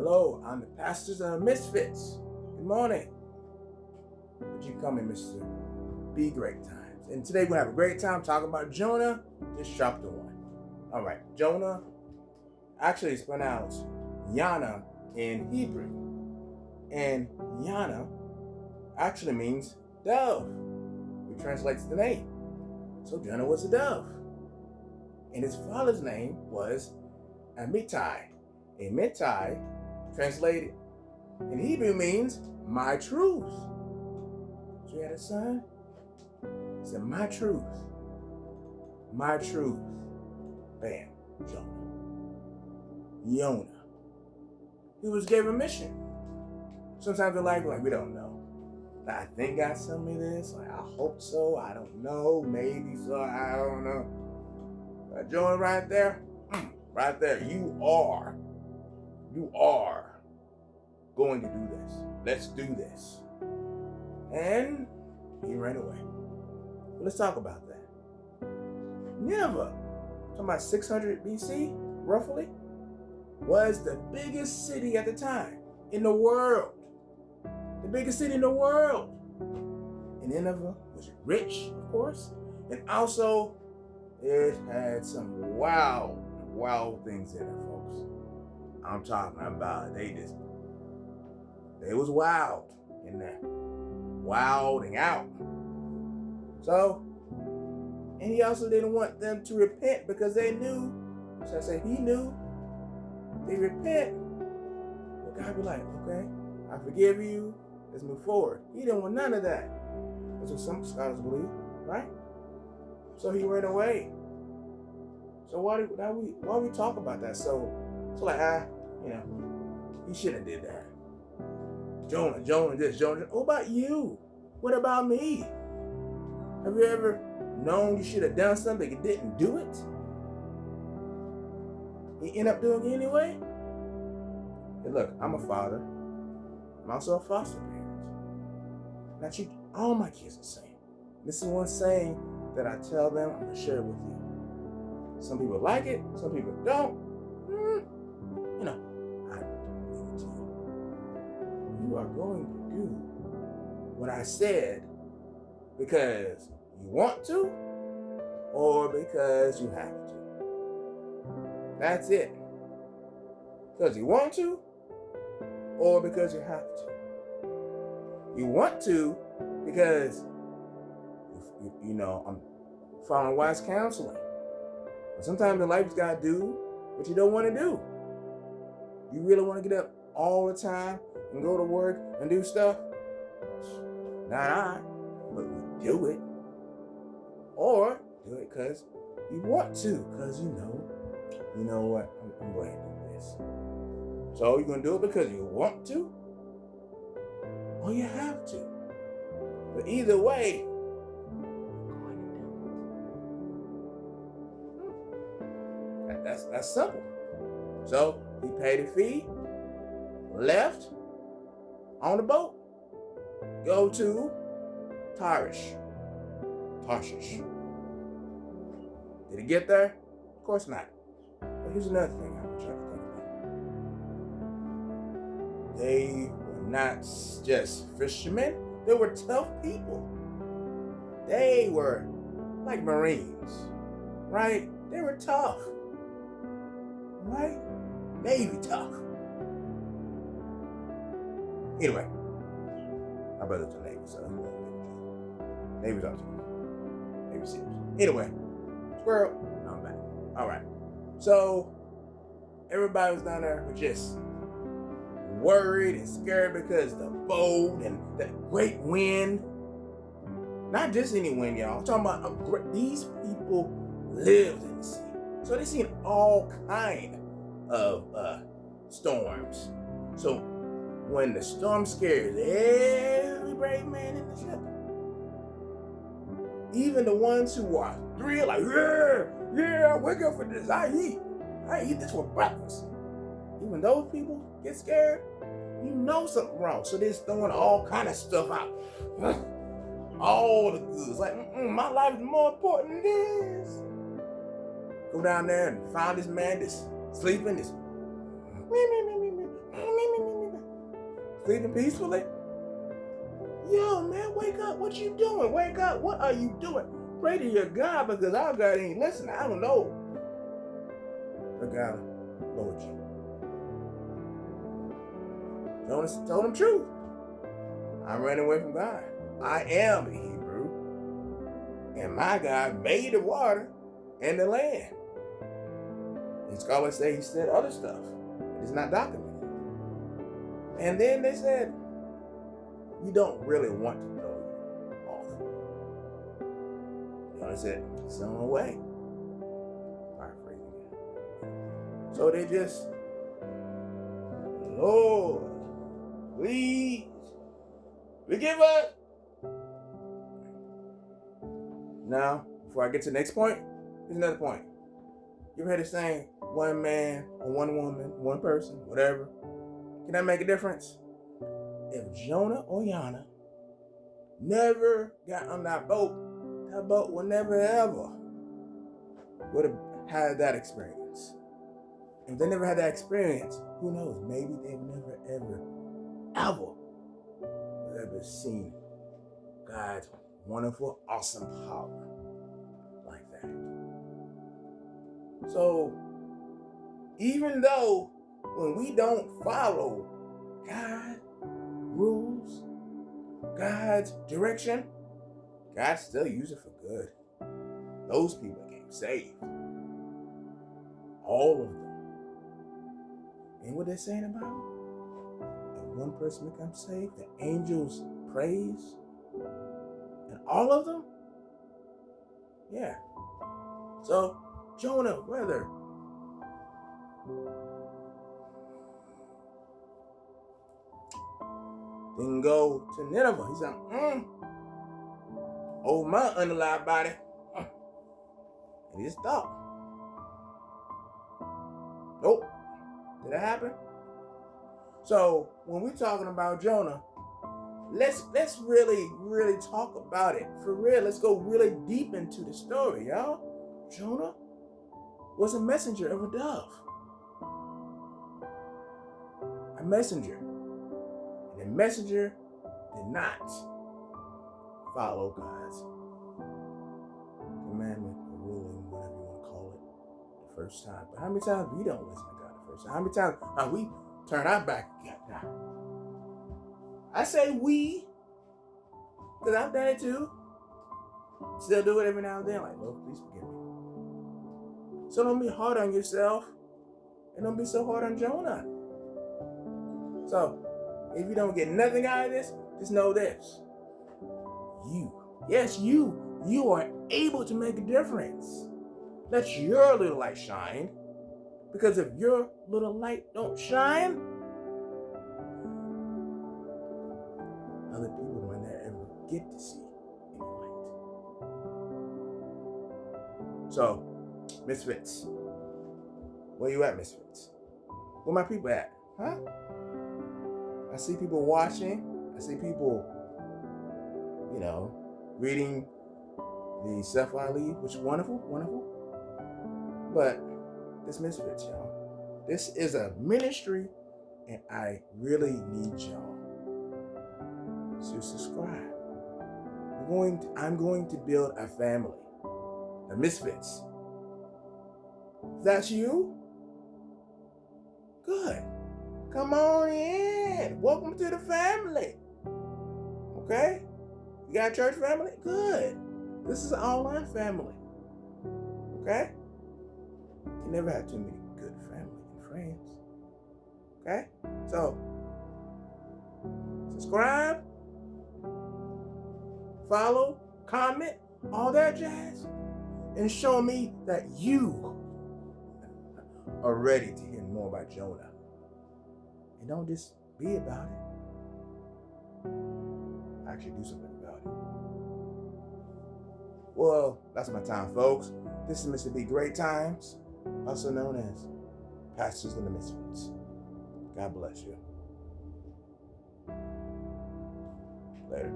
Hello, I'm the pastors of Misfits. Good morning. Would you call me Mr.B-Great-times? And today we're going to have a great time talking about Jonah, just chapter 1. All right, Jonah actually is pronounced Yana in Hebrew. And Yana actually means dove, which translates the name. So Jonah was a dove. And his father's name was Amittai. Amittai, translated in Hebrew, means my truth. So he had a son. He said, my truth. My truth. Bam. Jonah. He was given a mission. Sometimes in life, we don't know. I think God sent me this. I hope so. I don't know. Maybe so. I don't know. But Jonah right there, you are going to do this. Let's do this. And he ran away. Well, let's talk about that. Nineveh, talking about 600 BC, roughly, was the biggest city at the time in the world. The biggest city in the world. And Nineveh was rich, of course, and also it had some wild things in it, folks. I'm talking about they was wild in there. Wilding out. So, and he also didn't want them to repent because they knew, so I said he knew, they repent. Well, God be like, okay, I forgive you, let's move forward. He didn't want none of that. That's what some scholars believe, right? So he ran away. So why we talk about that? So he shouldn't have did that. Jonah this, Jonah. What about you? What about me? Have you ever known you should have done something, you didn't do it? You end up doing it anyway? Hey, look, I'm a father. I'm also a foster parent. And I treat all my kids the same. This is one saying that I tell them, I'm going to share it with you. Some people like it, some people don't. I leave it to you. You are going to do what I said because you want to or because you have to. That's it. Because you want to or because you have to. You want to because, I'm following wise counseling. But sometimes in life you got to do what you don't want to do. You really want to get up all the time and go to work and do stuff? Not I, but we do it. Or do it because you want to, because you know what, I'm going to do this. So you're going to do it because you want to, or you have to. But either way, you're going to do it. That's simple. So he paid a fee, left on the boat, go to Tarshish. Did he get there? Of course not. But here's another thing I want you to think about. They were not just fishermen. They were tough people. They were like Marines, right? They were tough, right? Navy tough. Anyway, my brother's a Navy, so Navy's up to me. Navy SEALs. Anyway, squirrel, I'm back. All right. So everybody was down there just worried and scared because the boat and that great wind. Not just any wind, y'all. I'm talking about these people lived in the sea. So they seen all kind of storms. So when the storm scares every brave man in the ship, even the ones who are thrilled, like, yeah, wake up for this. I eat this for breakfast. Even those people get scared, you know something wrong. So they're throwing all kind of stuff out. All the goods. Like, my life is more important than this. Go down there and find this man that's sleeping, this sleeping peacefully? Yo, man, wake up. What you doing? Wake up. What are you doing? Pray to your God, because our God ain't listening. I don't know. But God, Lord you. Jonah told him truth. I'm running away from God. I am a Hebrew. And my God made the water and the land. And scholars say he said other stuff. It's not documented. And then they said, we don't really want to throw you off. Jonah said, it's on the way. Paraphrasing it. So they just, Lord, please forgive us. Now, before I get to the next point, here's another point. You ever heard the saying, one man or one woman, one person, whatever, can that make a difference? If Jonah or Yana never got on that boat would never ever would have had that experience. If they never had that experience, who knows? Maybe they've never, ever seen God's wonderful, awesome power like that. So, even though when we don't follow God's rules, God's direction, God still uses it for good. Those people came saved. All of them. And what they're saying about them? If one person becomes saved, the angels praise. And all of them? Yeah. So, Jonah, brother, didn't go to Nineveh. He said, oh, my unalive body. And he just stopped. Nope. Did it happen? So, when we're talking about Jonah, let's really talk about it. For real, let's go really deep into the story, y'all. Jonah was a messenger of a dove. A messenger. And the messenger did not follow God's commandment or ruling, whatever you want to call it, the first time. But how many times we don't listen to God the first time? How many times we turn our back to God? I say we, because I've done it too. Still do it every now and then. Like, Lord, please forgive me. So don't be hard on yourself. And don't be so hard on Jonah. So, if you don't get nothing out of this, just know this. You are able to make a difference. Let your little light shine. Because if your little light don't shine, other people might not ever get to see any light. So, Misfits. Where you at, Misfits? Where my people at? Huh? I see people watching. I see people, reading the Stuff I Leave, which is wonderful. But this Misfits, y'all. This is a ministry, and I really need y'all to subscribe. I'm going to build a family. The Misfits. If that's you, good. Come on in. Welcome to the family. Okay? You got a church family? Good. This is an online family. Okay? You never have too many good family and friends. Okay? So, subscribe, follow, comment, all that jazz, and show me that you are ready to hear more about Jonah. And don't just be about it. Actually do something about it. Well, that's my time, folks. This is Mr.B-Great-times, also known as Pastors and the Misfits. God bless you. Later.